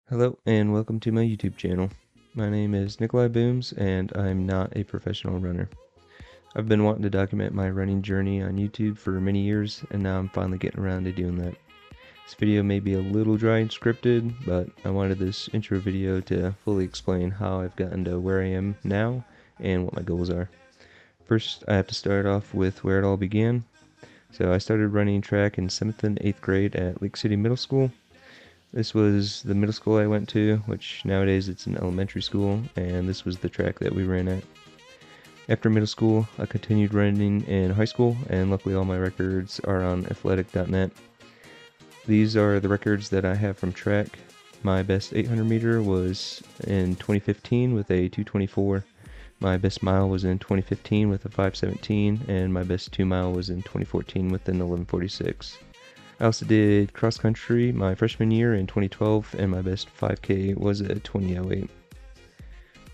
Hello and welcome to my YouTube channel. My name is Nikolai Booms and I'm not a professional runner. I've been wanting to document my running journey on YouTube for many years and now I'm finally getting around to doing that. This video may be a little dry and scripted, but I wanted this intro video to fully explain how I've gotten to where I am now and what my goals are. First, I have to start off with where it all began. So I started running track in 7th and 8th grade at Lake City Middle School. This was the middle school I went to, which nowadays it's an elementary school, and this was the track that we ran at. After middle school, I continued running in high school, and luckily all my records are on athletic.net. These are the records that I have from track. My best 800 meter was in 2015 with a 2:24. My best mile was in 2015 with a 5:17, and my best 2 mile was in 2014 with an 11:46. I also did cross country my freshman year in 2012, and my best 5K was at 20:08.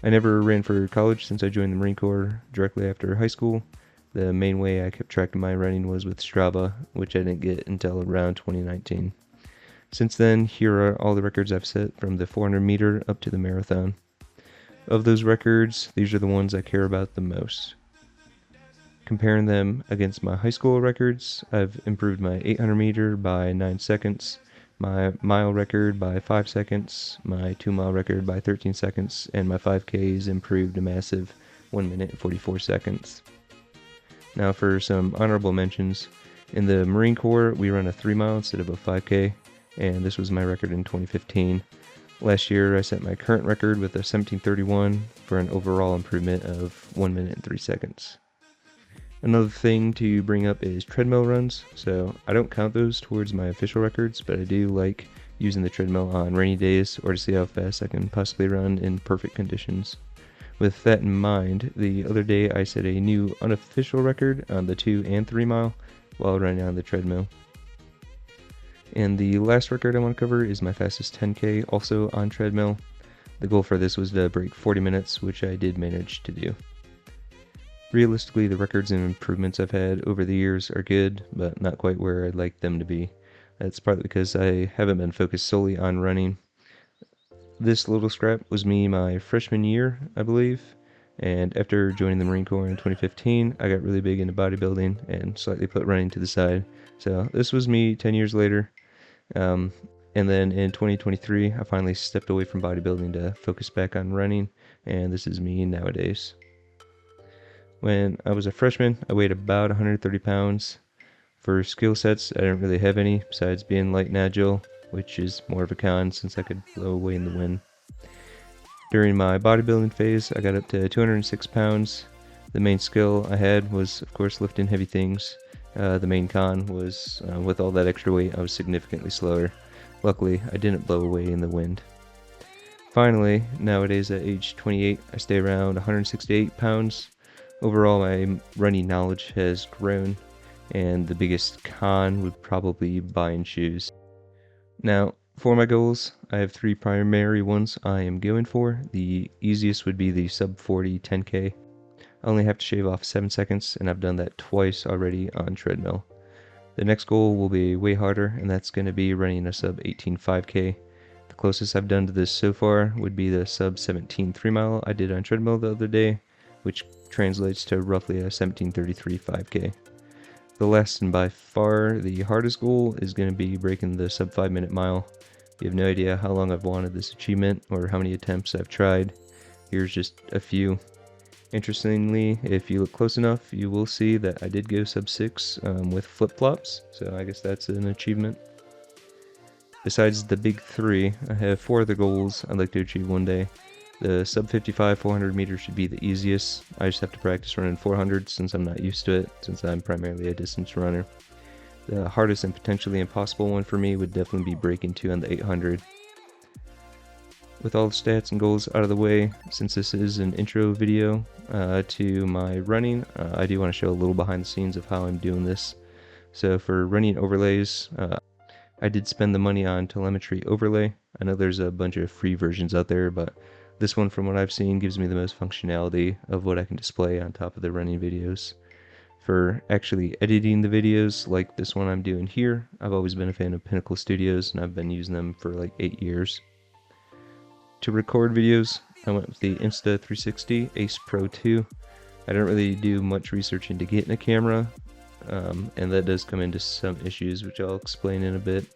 I never ran for college since I joined the Marine Corps directly after high school. The main way I kept track of my running was with Strava, which I didn't get until around 2019. Since then, here are all the records I've set from the 400 meter up to the marathon. Of those records, these are the ones I care about the most. Comparing them against my high school records, I've improved my 800 meter by 9 seconds, my mile record by 5 seconds, my 2 mile record by 13 seconds, and my 5Ks improved a massive 1 minute and 44 seconds. Now for some honorable mentions. In the Marine Corps, we run a 3 mile instead of a 5K, and this was my record in 2015. Last year, I set my current record with a 17:31 for an overall improvement of 1 minute and 3 seconds. Another thing to bring up is treadmill runs. So I don't count those towards my official records, but I do like using the treadmill on rainy days or to see how fast I can possibly run in perfect conditions. With that in mind, the other day I set a new unofficial record on the 2 and 3 mile while running on the treadmill. And the last record I want to cover is my fastest 10K, also on treadmill. The goal for this was to break 40 minutes, which I did manage to do. Realistically, the records and improvements I've had over the years are good, but not quite where I'd like them to be. That's partly because I haven't been focused solely on running. This little scrap was me my freshman year, I believe, and after joining the Marine Corps in 2015, I got really big into bodybuilding and slightly put running to the side. So this was me 10 years later. And then in 2023, I finally stepped away from bodybuilding to focus back on running, and this is me nowadays. When I was a freshman, I weighed about 130 pounds. For skill sets, I didn't really have any besides being light and agile, which is more of a con since I could blow away in the wind. During my bodybuilding phase, I got up to 206 pounds. The main skill I had was, of course, lifting heavy things. The main con was, with all that extra weight, I was significantly slower. Luckily, I didn't blow away in the wind. Finally, nowadays at age 28, I stay around 168 pounds. Overall, my running knowledge has grown, and the biggest con would probably be buying shoes. Now, for my goals, I have 3 primary ones I am going for. The easiest would be the sub 40 10K. I only have to shave off 7 seconds, and I've done that twice already on treadmill. The next goal will be way harder, and that's going to be running a sub 18 5K. The closest I've done to this so far would be the sub 17 3 mile I did on treadmill the other day, which translates to roughly a 17:33 5K. The last and by far the hardest goal is going to be breaking the sub 5 minute mile. You have no idea how long I've wanted this achievement or how many attempts I've tried. Here's just a few. Interestingly, if you look close enough, you will see that I did go sub 6 with flip-flops, so I guess that's an achievement. Besides the big 3, I have 4 other goals I'd like to achieve one day. The sub 55 400 meters should be the easiest. I just have to practice running 400 since I'm not used to it, since I'm primarily a distance runner. The hardest and potentially impossible one for me would definitely be breaking 2 on the 800. With all the stats and goals out of the way, since this is an intro video to my running, I do want to show a little behind the scenes of how I'm doing this. So for running overlays, I did spend the money on telemetry overlay. I know there's a bunch of free versions out there, but this one, from what I've seen, gives me the most functionality of what I can display on top of the running videos. For actually editing the videos, like this one I'm doing here, I've always been a fan of Pinnacle Studios, and I've been using them for like 8 years. To record videos, I went with the Insta360 Ace Pro 2. I didn't really do much research into getting a camera, and that does come into some issues, which I'll explain in a bit.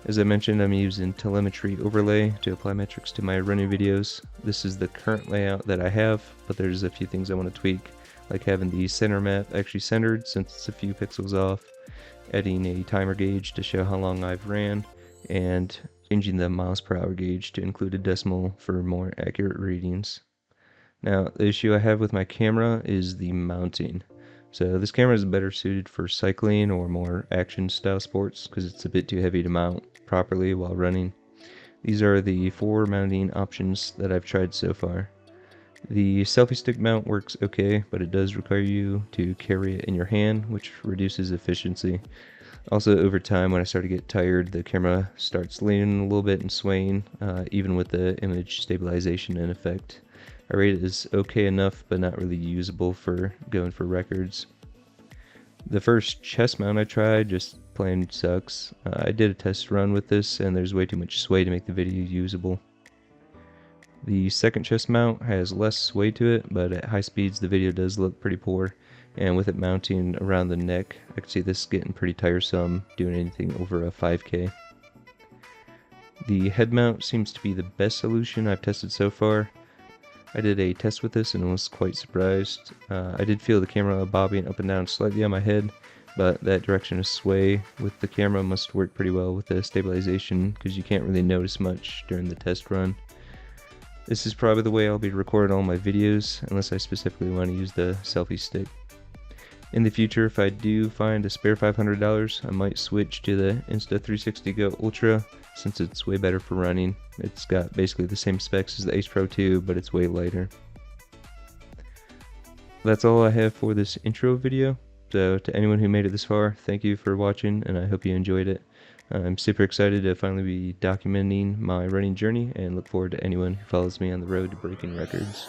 As I mentioned, I'm using telemetry overlay to apply metrics to my running videos. This is the current layout that I have, but there's a few things I want to tweak, like having the center map actually centered since it's a few pixels off, adding a timer gauge to show how long I've ran, and changing the miles per hour gauge to include a decimal for more accurate readings. Now, the issue I have with my camera is the mounting. So this camera is better suited for cycling or more action style sports because it's a bit too heavy to mount properly while running. These are the 4 mounting options that I've tried so far. The selfie stick mount works okay, but it does require you to carry it in your hand, which reduces efficiency. Also, over time, when I start to get tired, the camera starts leaning a little bit and swaying, even with the image stabilization in effect. I rate it as okay enough, but not really usable for going for records. The first chest mount I tried just plain sucks. I did a test run with this, and there's way too much sway to make the video usable. The second chest mount has less sway to it, but at high speeds the video does look pretty poor, and with it mounting around the neck, I can see this getting pretty tiresome doing anything over a 5K. The head mount seems to be the best solution I've tested so far. I did a test with this and was quite surprised. I did feel the camera bobbing up and down slightly on my head, but that direction of sway with the camera must work pretty well with the stabilization because you can't really notice much during the test run. This is probably the way I'll be recording all my videos unless I specifically want to use the selfie stick. In the future, if I do find a spare $500, I might switch to the Insta360 Go Ultra since it's way better for running. It's got basically the same specs as the Ace Pro 2, but it's way lighter. That's all I have for this intro video. So to anyone who made it this far, thank you for watching, and I hope you enjoyed it. I'm super excited to finally be documenting my running journey and look forward to anyone who follows me on the road to breaking records.